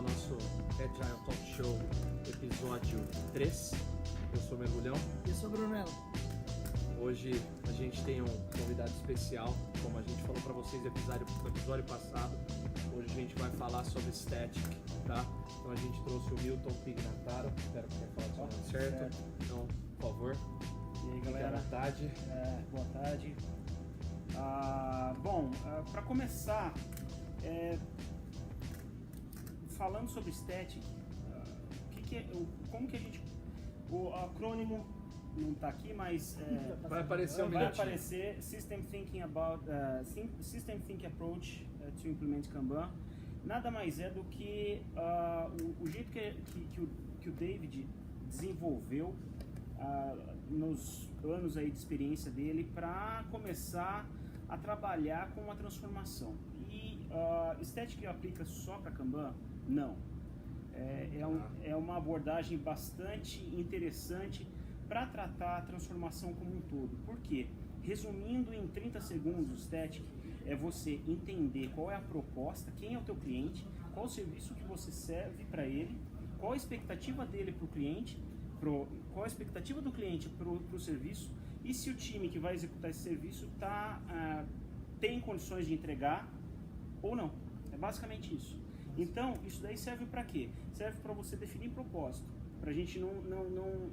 ao nosso Agile Talk Show, episódio 3. Eu sou o Mergulhão. E eu sou o Brunello. Hoje a gente tem um convidado especial, como a gente falou para vocês no episódio passado. Hoje a gente vai falar sobre Static, tá? Então a gente trouxe o Milton Pignataro, espero que tenha falado o nome certo. Então, por favor, e aí, galera? Boa tarde. Boa tarde. Para começar, falando sobre Static, como que a gente... O acrônimo não está aqui, mas vai aparecer vai aparecer System Thinking Approach to Implement Kanban. Nada mais é do que o jeito que o David desenvolveu nos anos aí de experiência dele para começar a trabalhar com uma transformação. E Static aplica só para Kanban? Não. É uma abordagem bastante interessante para tratar a transformação como um todo. Por quê? Resumindo em 30 segundos, o Static é você entender qual é a proposta, quem é o teu cliente, qual o serviço que você serve para ele, qual a expectativa dele para o cliente, qual a expectativa do cliente para o serviço e se o time que vai executar esse serviço tem condições de entregar ou não. É basicamente isso. Então, isso daí serve para quê? Serve para você definir propósito, para a gente não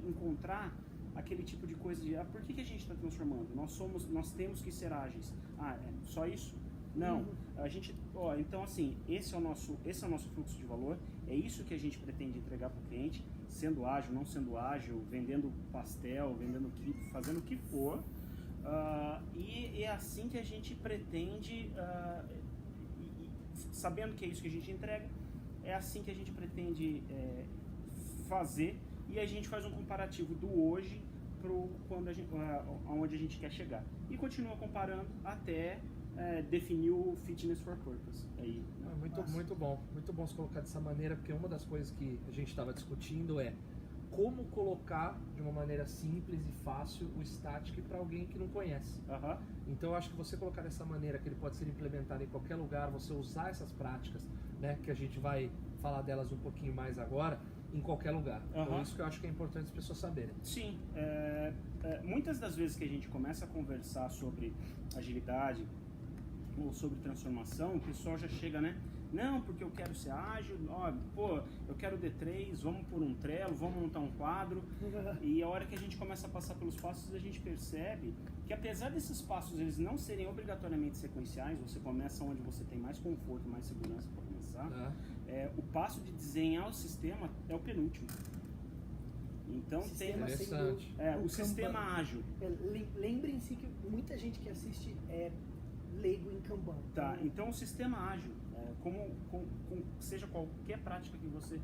encontrar aquele tipo de coisa de por que a gente está transformando? Nós temos que ser ágeis. É só isso? Não. Então assim, esse é o nosso fluxo de valor, é isso que a gente pretende entregar para o cliente, sendo ágil, não sendo ágil, vendendo pastel, fazendo o que for, e é assim que a gente pretende, sabendo que é isso que a gente entrega, é assim que a gente pretende fazer, e a gente faz um comparativo do hoje para onde a gente quer chegar. E continua comparando até definir o Fitness for Purpose. Aí, muito bom se colocar dessa maneira, porque uma das coisas que a gente estava discutindo é como colocar de uma maneira simples e fácil o Static para alguém que não conhece. Então eu acho que você colocar dessa maneira, que ele pode ser implementado em qualquer lugar, você usar essas práticas, né, que a gente vai falar delas um pouquinho mais agora, em qualquer lugar. Então isso que eu acho que é importante as pessoas saberem. Sim, muitas das vezes que a gente começa a conversar sobre agilidade ou sobre transformação, o pessoal já chega, né? Não, porque eu quero ser ágil, eu quero D3, vamos por um Trello, vamos montar um quadro. E a hora que a gente começa a passar pelos passos, a gente percebe que apesar desses passos eles não serem obrigatoriamente sequenciais, você começa onde você tem mais conforto, mais segurança para começar, o passo de desenhar o sistema é o penúltimo. Então o sistema ágil. Lembrem-se que muita gente que assiste é leigo em Kanban. Então o sistema ágil, seja qualquer prática que você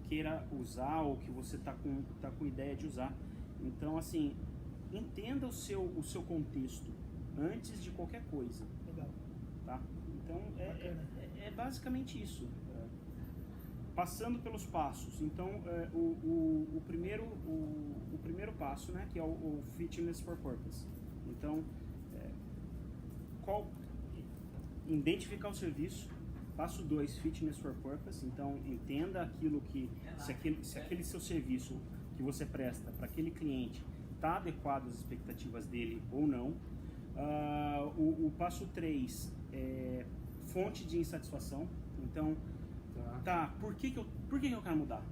queira usar ou que você tá com ideia de usar. Então, assim, entenda o seu contexto antes de qualquer coisa. Legal. Tá? Então, é basicamente isso. Passando pelos passos. Então, o primeiro passo, né, que é o Fitness for Purpose. Então, identificar o serviço. Passo 2, Fitness for Purpose. Então, entenda aquilo se aquele seu serviço que você presta para aquele cliente está adequado às expectativas dele ou não. O passo 3 é fonte de insatisfação. Então, por que eu quero mudar?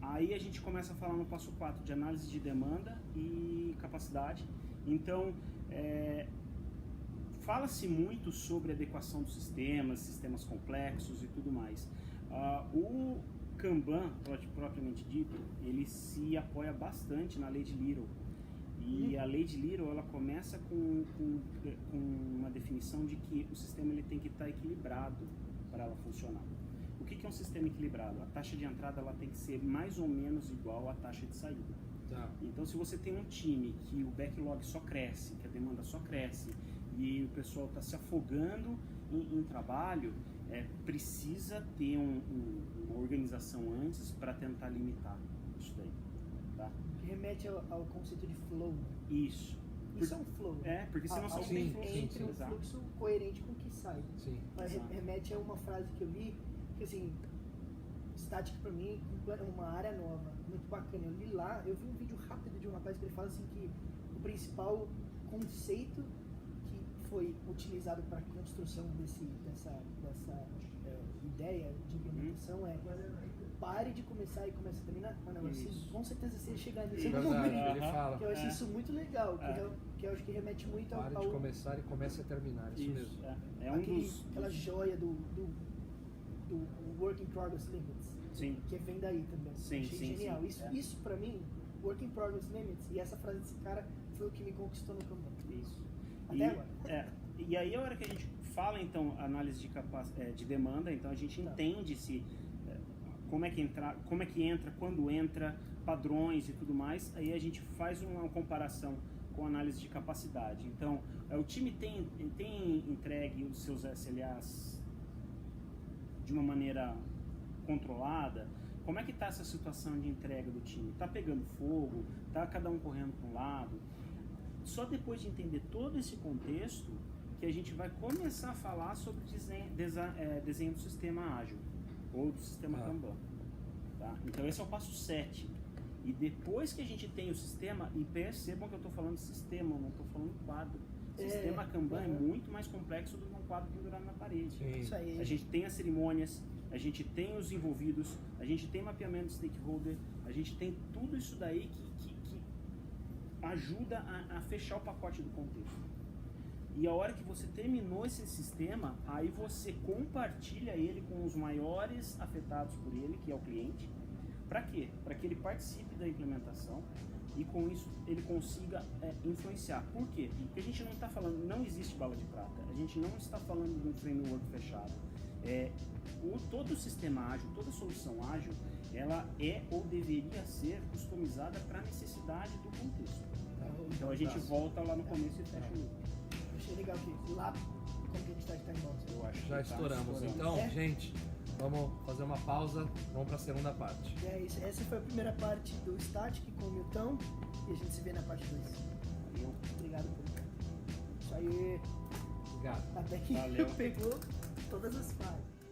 Aí a gente começa a falar no passo 4 de análise de demanda e capacidade. Então, fala-se muito sobre adequação dos sistemas complexos e tudo mais. O Kanban, propriamente dito, ele se apoia bastante na lei de Little. E a lei de Little, ela começa com uma definição de que o sistema ele tem que estar equilibrado para ela funcionar. O que é um sistema equilibrado? A taxa de entrada ela tem que ser mais ou menos igual à taxa de saída. Então, se você tem um time que o backlog só cresce, que a demanda só cresce, e o pessoal está se afogando em trabalho, precisa ter uma organização antes para tentar limitar isso daí. Tá? Que remete ao conceito de flow. Isso. Isso é um flow. Porque senão só tem fluxo. Entre um fluxo coerente com o que sai. Sim. Mas remete a uma frase que eu li, Porque assim, Static pra mim é uma área nova, muito bacana. Eu li lá, eu vi um vídeo rápido de um rapaz que ele fala assim que o principal conceito que foi utilizado para a construção dessa ideia de implementação é pare de começar e comece a terminar. Mano, com certeza você chegar nesse momento. Ele fala. Que eu acho isso muito legal, que eu acho que remete muito Pare de começar e comece a terminar, isso mesmo. É aquela joia do Work in Progress Limits, sim, que vem daí também. Sim, achei sim, genial. sim, Isso pra mim, Work in Progress Limits, e essa frase desse cara foi o que me conquistou no Kanban. Isso. Até agora. E aí a hora que a gente fala então análise de demanda, então a gente entende se como é que entra, quando entra, padrões e tudo mais, aí a gente faz uma comparação com análise de capacidade. Então, o time tem entregue os seus SLAs de uma maneira controlada? Como é que está essa situação de entrega do time? Está pegando fogo? Está cada um correndo para um lado? Só depois de entender todo esse contexto que a gente vai começar a falar sobre desenho do sistema ágil ou do sistema Kanban. Tá? Então esse é o passo 7. E depois que a gente tem o sistema, e percebam que eu estou falando de sistema, eu não estou falando quadro. O sistema Kanban é muito mais complexo do que um quadro pendurado na parede. Isso aí. A gente tem as cerimônias, a gente tem os envolvidos, a gente tem mapeamento de stakeholder, a gente tem tudo isso daí que ajuda a fechar o pacote do contexto. E a hora que você terminou esse sistema, aí você compartilha ele com os maiores afetados por ele, que é o cliente. Para quê? Para que ele participe da implementação e com isso ele consiga influenciar. Por quê? Porque a gente não está falando, não existe bala de prata, a gente não está falando de um framework fechado. Todo o sistema ágil, toda solução ágil, ela é ou deveria ser customizada para a necessidade do contexto. Então a gente volta lá no começo e fecha o loop. Achei legal que lá, como que a gente está de time box? Eu acho que Já estouramos. Então, gente, vamos fazer uma pausa, vamos para a segunda parte. É isso, essa foi a primeira parte do Static com o Milton e a gente se vê na parte 2. Valeu. Obrigado por isso aí. Obrigado. Até que Valeu. pegou todas as fases.